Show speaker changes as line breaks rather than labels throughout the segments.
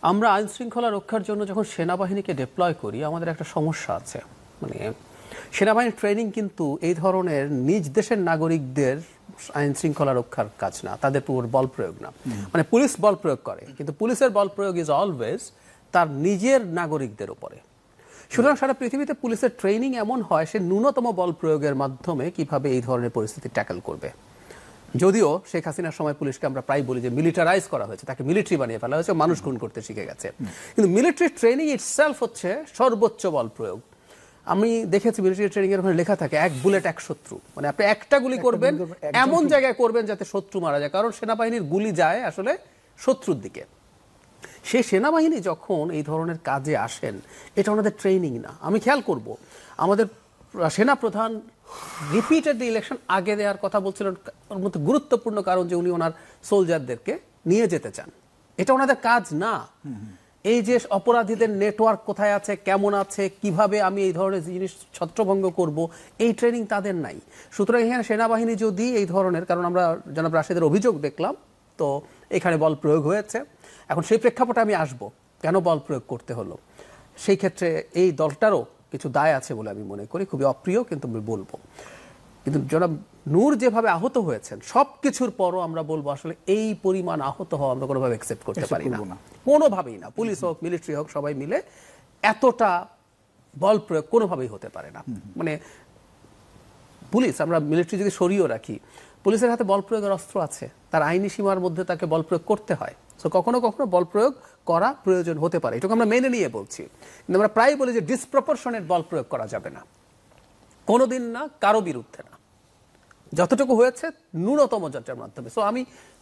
আমরা আইন শৃঙ্খলা রক্ষার জন্য যখন সেনাবাহিনীকে ডিপ্লয় করি আমাদের একটা সমস্যা আছে। মানে সেনাবাহিনীর ট্রেনিং কিন্তু এই ধরনের নিজ দেশের নাগরিকদের আইন শৃঙ্খলা রক্ষার কাজ না, তাদের পুরো বল প্রয়োগ না। মানে পুলিশ বল প্রয়োগ করে, কিন্তু পুলিশের বল প্রয়োগ ইজ অলওয়েজ তার নিজের নাগরিকদের উপরে। সুতরাং সারা পৃথিবীতে পুলিশের ট্রেনিং এমন হয় সে ন্যূনতম বল প্রয়োগের মাধ্যমে কিভাবে এই ধরনের পরিস্থিতি ট্যাকল করবে। যদিও শেখ হাসিনার সময় পুলিশকে আমরা প্রায় বলি যে মিলিটারাইজ করা হয়েছে, তাকে মিলিটারি বানিয়ে ফেলা হয়েছে, মানুষ খুন করতে শিখে গেছে। কিন্তু মিলিটারি ট্রেনিং ইটসেলফ হচ্ছে সর্বোচ্চ বল প্রয়োগ। আমি দেখেছি মিলিটারি ট্রেনিং এর ওখানে লেখা থাকে 1 বুলেট 1 শত্রু, মানে আপনি একটা গুলি করবেন এমন জায়গায় করবেন যাতে শত্রু মারা যায়, কারণ সেনাবাহিনীর গুলি যায় আসলে শত্রুর দিকে। সেই সেনাবাহিনী যখন এই ধরনের কাজে আসেন এটা ওনাদের ট্রেনিং না। আমি খেয়াল করব আমাদের সেনা প্রধান রিপিটেডলি ইলেকশন আগে দেওয়ার কথা বলছিলেন, ওর মধ্যে গুরুত্বপূর্ণ কারণ যে উনি ওনার সোলজারদেরকে নিয়ে যেতে চান। এটা ওনাদের কাজ না। এই যে অপরাধীদের নেটওয়ার্ক কোথায় আছে, কেমন আছে, কিভাবে আমি এই ধরনের জিনিস ছত্রভঙ্গ করব, এই ট্রেনিং তাদের নাই। সুতরাং এখানে সেনাবাহিনী যদি এই ধরনের, কারণ আমরা জনাব রাশেদের অভিযোগ দেখলাম, তো এখানে বল প্রয়োগ হয়েছে। এখন সেই প্রেক্ষাপটে আমি আসব কেন বল প্রয়োগ করতে হলো। সেই ক্ষেত্রে এই দলটারও কিছু দায় আছে বলে আমি মনে করি, খুবই অপ্রিয় কিন্তু আমি বলবো। কিন্তু জনাব নূর যেভাবে আহত হয়েছেন সব কিছুর পরও আমরা বলবো আসলে এই পরিমাণ আহত হওয়া আমরা কোনোভাবে অ্যাকসেপ্ট করতে পারি না, কোনোভাবেই না। পুলিশ হোক মিলিটারি হোক সবাই মিলে এতটা বল প্রয়োগ কোনোভাবেই হতে পারে না। মানে পুলিশ, আমরা মিলিটারি যদি সরিয়েও রাখি, পুলিশের হাতে বল প্রয়োগের অস্ত্র আছে, তার আইনি সীমার মধ্যে তাকে বল প্রয়োগ করতে হয়। তো কখনো কখনো বল প্রয়োগ করা প্রয়োজন হতে পারে, এটুকু আমরা মেনে নিয়ে বলছি। কিন্তু আমরা প্রায় বলি যে ডিসপ্রপোর্শনেট বল প্রয়োগ করা যাবে না, কোনোদিন না, কারো বিরুদ্ধে না। যতটুকু হয়েছে ন্যূনতম যাত্রার মাধ্যমে। সো আমি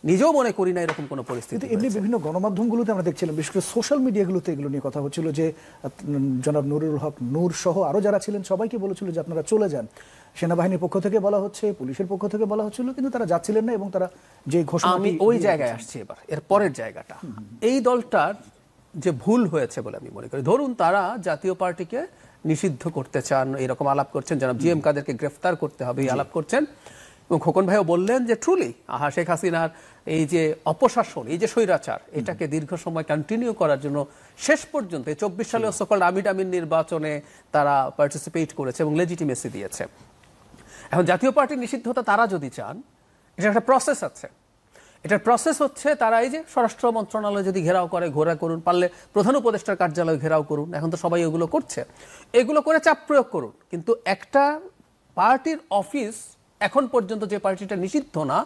নিজেও মনে করি না এরকম কোনো পরিস্থিতি।
এমনি বিভিন্ন গণমাধ্যমগুলোতে আমরা দেখছিলাম, বিশেষ করে সোশ্যাল মিডিয়াগুলোতে এগুলো নিয়ে কথা হচ্ছিল যে জনাব নুরুল হক নূর সহ আরো যারা ছিলেন সবাইকে বলেছিল যে আপনারা চলে যান। সেনাবাহিনীর পক্ষ থেকে বলা হচ্ছে, পুলিশের পক্ষ থেকে বলা হচ্ছিল, কিন্তু তারা যাচ্ছিলেন না এবং তারা যে ঘোষণা।
আমি ওই জায়গায় আসছি এবার, এর পরের জায়গাটা। এই দলটার যে ভুল হয়েছে বলে আমি মনে করি, ধরুন তারা জাতীয় পার্টিকে নিষিদ্ধ করতে চান, এরকম আলাপ করছেন, জনাব জিএম কাদেরকে গ্রেফতার করতে হবে এই আলাপ করছেন। এবং খোকন ভাইও বললেন যে ট্রুলি শেখ হাসিনার এই যে অপশাসন, এই যে স্বৈরাচার, এটাকে দীর্ঘ সময় কন্টিনিউ করার জন্য শেষ পর্যন্ত 24 সালে সকল আমিন নির্বাচনে তারা পার্টিসিপেট করেছে এবং লেজিটিমেসি দিয়েছে। এখন জাতীয় পার্টির নিষিদ্ধতা তারা যদি চান, এটা একটা প্রসেস আছে। এটার প্রসেস হচ্ছে তারা এই যে স্বরাষ্ট্র মন্ত্রণালয় যদি ঘেরাও করে, ঘোরা করুন, পারলে প্রধান উপদেষ্টার কার্যালয় ঘেরাও করুন, এখন তো সবাই এগুলো করছে, এগুলো করে চাপ প্রয়োগ করুন। কিন্তু একটা পার্টির অফিস, এখন পর্যন্ত যে পার্টিটা নিষিদ্ধ না,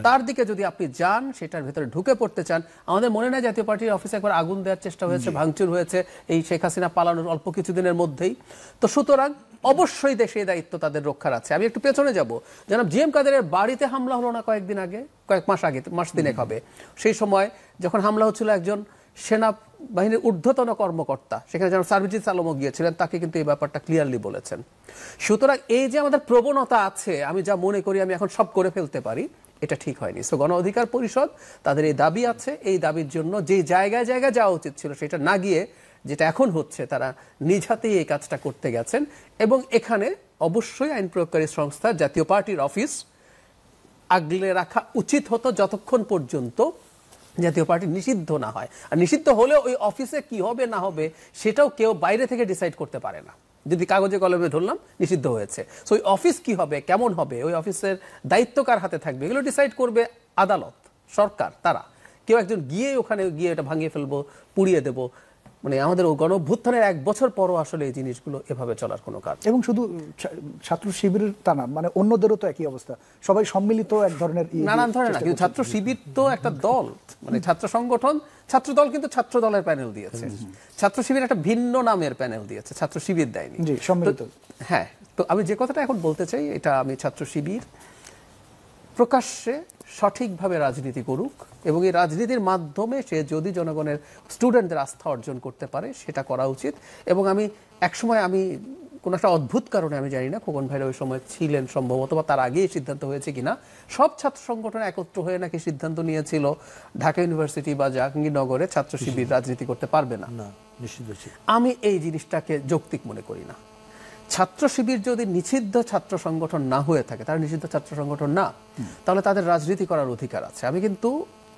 তার দিকে যদি আপনি যান, সেটার ভেতরে ঢুকে পড়তে চান, আমাদের মনে নাই জাতীয় পার্টির অফিসে একবার আগুন দেওয়ার চেষ্টা হয়েছে, ভাঙচুর হয়েছে এই শেখ হাসিনা পালানোর অল্প কিছুদিনের মধ্যেই। তো সুতরাং অবশ্যই দেশে দায়িত্ব তাদের রক্ষার আছে। আমি একটু পেছনে যাব, জনাব জিএম কাদেরের বাড়িতে হামলা হলো না কয়েকদিন আগে, কয়েক মাস আগে, মাস তিনেক হবে, সেই সময় যখন হামলা হচ্ছিল একজন সেনা বাহিনীর ঊর্ধ্বতন কর্মকর্তা, সেখানে যেন সার্জিস আলমও গিয়েছিলেন, তাকে কিন্তু এই ব্যাপারটা ক্লিয়ারলি বলেছেন। সুতরাং এই যে আমাদের প্রবণতা আছে, আমি যা মনে করি আমি এখন সব করে ফেলতে পারি, এটা ঠিক হয়নি। সো গণ অধিকার পরিষদ তাদের এই দাবি আছে, এই দাবির জন্য যে জায়গায় জায়গায় যাওয়া উচিত ছিল সেটা না গিয়ে যেটা এখন হচ্ছে, তারা নিজ হাতেই এই কাজটা করতে গেছেন। এবং এখানে অবশ্যই আইন প্রয়োগকারী সংস্থা জাতীয় পার্টির অফিস আগলে রাখা উচিত হতো যতক্ষণ পর্যন্ত জাতীয় পার্টি নিষিদ্ধ না হয়। আর নিষিদ্ধ হলেও ওই অফিসে কি হবে না হবে সেটাও কেউ বাইরে থেকে ডিসাইড করতে পারে না। যদি কাগজে কলমে ধরলাম নিষিদ্ধ হয়েছে, সো ওই অফিস কি হবে, কেমন হবে, ওই অফিসের দায়িত্ব কার হাতে থাকবে, এগুলো ডিসাইড করবে আদালত, সরকার। তারা কেউ একজন গিয়ে ওখানে গিয়ে এটা ভাঙিয়ে ফেলবো, পুড়িয়ে দেবো, মানে আমাদের গণঅভ্যুত্থানের 1 বছর পরও আসলে এই জিনিসগুলো এভাবে চলার কোনো কাজ।
এবং শুধু ছাত্র শিবিরের তা না, মানে অন্যদেরও তো একই অবস্থা, সবাই সম্মিলিত এক ধরনের
নানান ধরনের না, কিন্তু ছাত্র শিবির তো একটা দল, মানে ছাত্র সংগঠন, ছাত্র দল কিন্তু ছাত্র দলের প্যানেল দিয়েছে, ছাত্র শিবির একটা ভিন্ন নামের প্যানেল দিয়েছে, ছাত্র শিবির দেয়নি।
সম্মিলিত।
হ্যাঁ, তো আমি যে কথাটা এখন বলতে চাই, এটা আমি ছাত্র শিবির প্রকাশ্যে সঠিকভাবে রাজনীতি করুক এবং এই রাজনীতির মাধ্যমে সে যদি জনগণের, স্টুডেন্টদের আস্থা অর্জন করতে পারে সেটা করা উচিত। এবং আমি একসময়, আমি কোনো একটা অদ্ভুত কারণে, আমি জানি না খোকন ভাইরা ওই সময় ছিলেন সম্ভবত, বা তার আগেই সিদ্ধান্ত হয়েছে কিনা, সব ছাত্র সংগঠন একত্র হয়ে নাকি সিদ্ধান্ত নিয়েছিল ঢাকা ইউনিভার্সিটি বা জাহাঙ্গীরনগরে ছাত্র শিবির রাজনীতি করতে পারবে না। আমি এই জিনিসটাকে যৌক্তিক মনে করি না। ছাত্র শিবির যদি নিষিদ্ধ ছাত্র সংগঠন না হয়ে থাকে, তারা নিষিদ্ধ ছাত্র সংগঠন না, তাহলে তাদের রাজনীতি করার অধিকার আছে। আমি কিন্তু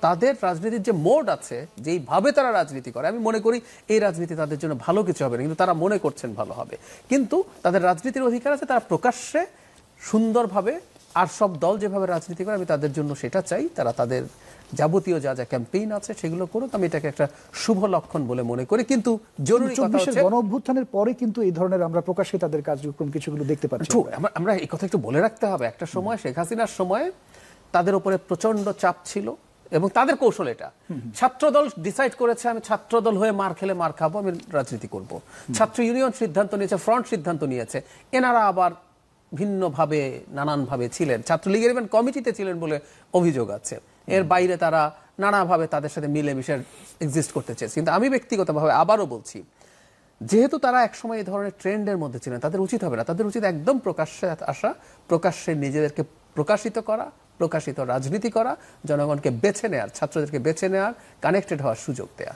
তাদের রাজনীতির যে মোড আছে, যেইভাবে তারা রাজনীতি করে, আমি মনে করি এই রাজনীতি তাদের জন্য ভালো কিছু হবে না, কিন্তু তারা মনে করছেন ভালো হবে। কিন্তু তাদের রাজনীতির অধিকার আছে, তারা প্রকাশ্যে সুন্দরভাবে, আর সব দল যেভাবে রাজনীতি করে আমি তাদের জন্য সেটা চাই, তারা তাদের যাবতীয় যা যা ক্যাম্পেইন আছে সেগুলো করুক, আমি এটাকে একটা শুভ লক্ষণ বলে মনে করি। কিন্তু জরুরি কথা হচ্ছে
গণ অভ্যুত্থানের পরে কিন্তু এই ধরনের আমরা প্রকাশ্যে তাদের কার্যক্রম কিছুগুলো দেখতে পাচ্ছি।
আমরা এই কথা একটু বলে রাখতে হবে, একটা সময় শেখ হাসিনার সময় তাদের উপরে প্রচন্ড চাপ ছিল এবং তাদের কৌশল এটা, ছাত্রদল ডিসাইড করেছে আমি ছাত্রদল হয়ে মার খেলে মার খাবো, আমি রাজনীতি করব। ছাত্র ইউনিয়ন সিদ্ধান্ত নিয়েছে, ফ্রন্ট সিদ্ধান্ত নিয়েছে, এনারা আবার ভিন্নভাবে নানানভাবে ছিলেন, ছাত্রলীগের ইভেন কমিটিতে ছিলেন বলে অভিযোগ আছে। এর বাইরে তারা নানাভাবে তাদের সাথে মিলেমিশে এক্সিস্ট করতে চেয়েছে। কিন্তু আমি ব্যক্তিগতভাবে আবারও বলছি, যেহেতু তারা একসময় এই ধরনের ট্রেন্ডের মধ্যে ছিলেন, তাদের উচিত হবে না, তাদের উচিত একদম প্রকাশ্যে আসা, প্রকাশ্যে নিজেদেরকে প্রকাশিত করা, প্রকাশিত রাজনীতি করা, জনগণকে বেছে নেয়ার, ছাত্রদেরকে বেছে নেয়ার, কানেক্টেড হওয়ার সুযোগ দেয়া।